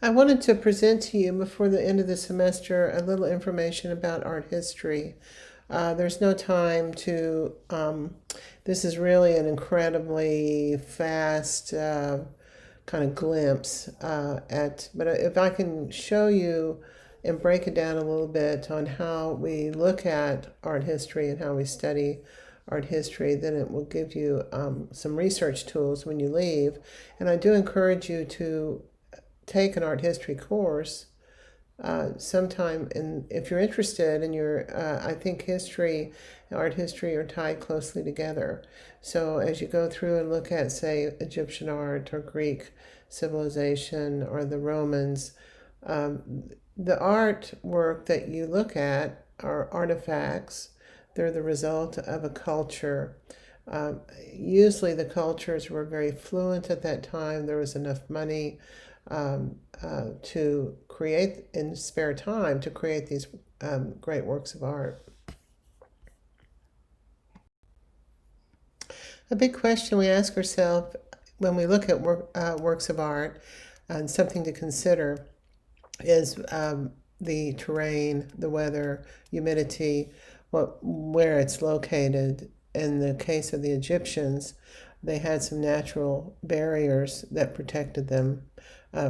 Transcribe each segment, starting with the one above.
I wanted to present to you before the end of the semester a little information about art history. There's no time to, this is really an incredibly fast kind of glimpse but if I can show you and break it down a little bit on how we look at art history and how we study art history, then it will give you some research tools when you leave. And I do encourage you to take an art history course sometime. And if you're interested in I think history, art history are tied closely together. So as you go through and look at, say, Egyptian art or Greek civilization or the Romans, the artwork that you look at are artifacts. They're the result of a culture. Usually the cultures were very fluent at that time. There was enough money to create, in spare time, to create these great works of art. A big question we ask ourselves when we look at works of art, and something to consider, is the terrain, the weather, humidity, where it's located. In the case of the Egyptians, they had some natural barriers that protected them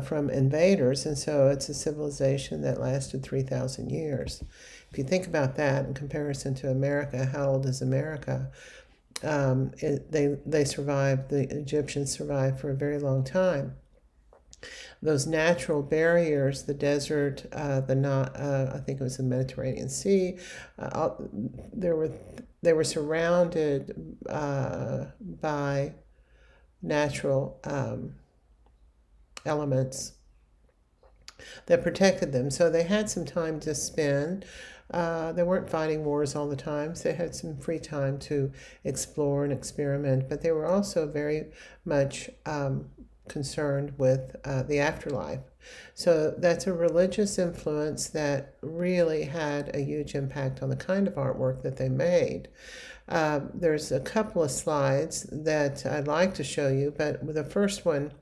from invaders, and so it's a civilization that lasted 3,000 years. If you think about that in comparison to America, how old is America? They survived, the Egyptians survived for a very long time. Those natural barriers, the desert, I think it was the Mediterranean Sea, they were surrounded by natural elements that protected them. So they had some time to spend. They weren't fighting wars all the time, so they had some free time to explore and experiment, but they were also very much concerned with the afterlife. So that's a religious influence that really had a huge impact on the kind of artwork that they made. There's a couple of slides that I'd like to show you, but the first one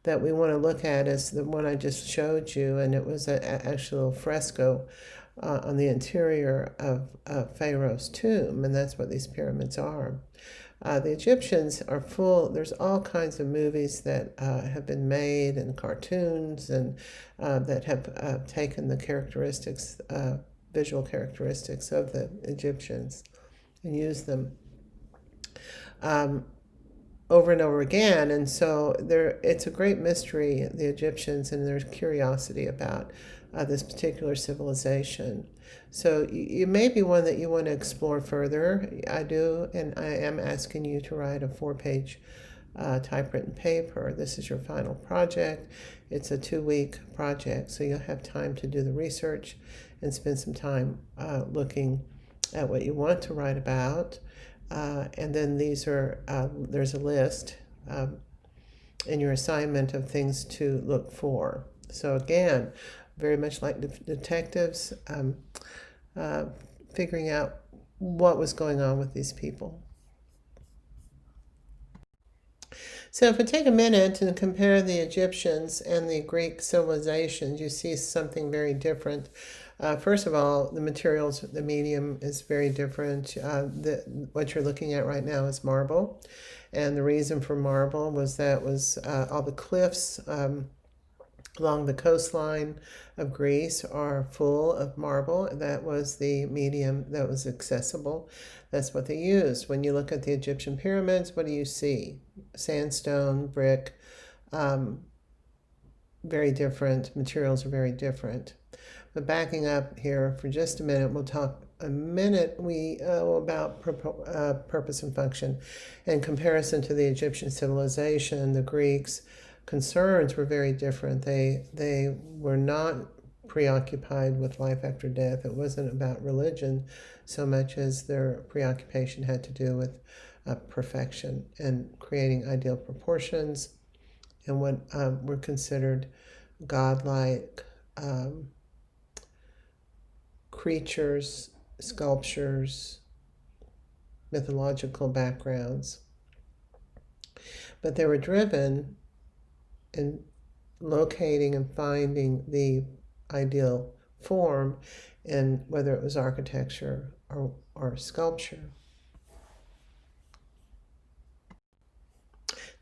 that we want to look at is the one I just showed you, and it was actually a little fresco on the interior of Pharaoh's tomb, and that's what these pyramids are. The Egyptians are full, there's all kinds of movies that have been made, and cartoons, and that have taken the characteristics, visual characteristics of the Egyptians and used them over and over again. And so it's a great mystery, the Egyptians, and there's curiosity about this particular civilization. So you may be one that you want to explore further. I do, and I am asking you to write a 4-page typewritten paper. This is your final project. It's a 2-week project, so you'll have time to do the research and spend some time looking at what you want to write about. And then there's a list in your assignment of things to look for. So again, very much like detectives, figuring out what was going on with these people. So if we take a minute and compare the Egyptians and the Greek civilizations, you see something very different. First of all, the materials, the medium is very different. What you're looking at right now is marble. And the reason for marble was all the cliffs along the coastline of Greece are full of marble. That was the medium that was accessible. That's what they used. When you look at the Egyptian pyramids, what do you see? Sandstone, brick, very different. Materials are very different. But backing up here for just a minute, we'll talk a minute about purpose and function. In comparison to the Egyptian civilization, the Greeks' concerns were very different. They were not preoccupied with life after death. It wasn't about religion so much as their preoccupation had to do with perfection and creating ideal proportions and what were considered godlike creatures, sculptures, mythological backgrounds. But they were driven, and locating and finding the ideal form in whether it was architecture or sculpture.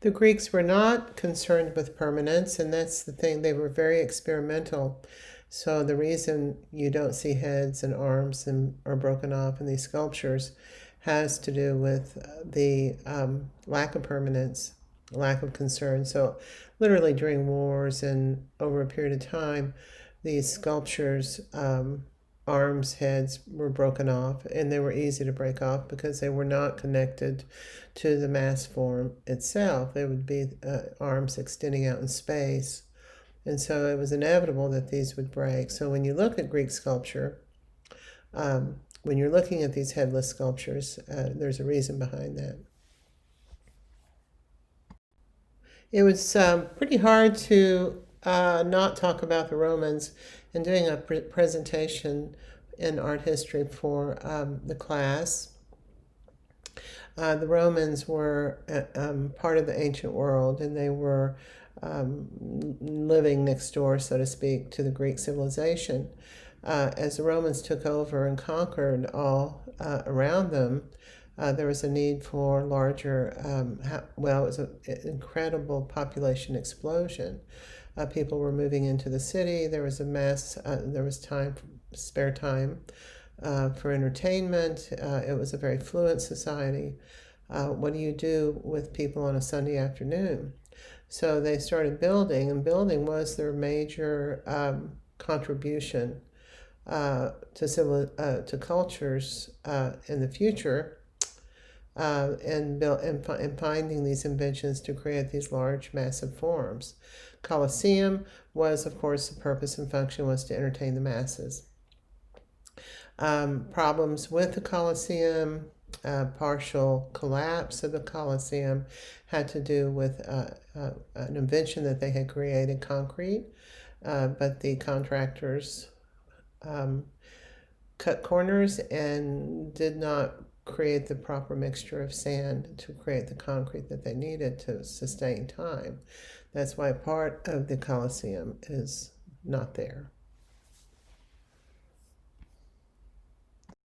The Greeks were not concerned with permanence, and that's the thing. They were very experimental. So the reason you don't see heads and arms and are broken off in these sculptures has to do with the lack of permanence, lack of concern. So literally during wars and over a period of time, these sculptures, arms, heads were broken off, and they were easy to break off because they were not connected to the mass form itself. There would be arms extending out in space. And so it was inevitable that these would break. So when you look at Greek sculpture, when you're looking at these headless sculptures, there's a reason behind that. It was pretty hard to not talk about the Romans in doing a presentation in art history for the class. The Romans were part of the ancient world, and they were living next door, so to speak, to the Greek civilization. As the Romans took over and conquered all around them, there was a need for larger, well, it was an incredible population explosion. People were moving into the city. There was a mess. There was spare time for entertainment. It was a very fluent society. What do you do with people on a Sunday afternoon? So they started building, and building was their major contribution to cultures in the future, and finding these inventions to create these large, massive forms. Colosseum was, of course, the purpose and function was to entertain the masses. Problems with the Colosseum, partial collapse of the Colosseum, had to do with an invention that they had created, concrete, but the contractors cut corners and did not create the proper mixture of sand to create the concrete that they needed to sustain time. That's why part of the Colosseum is not there.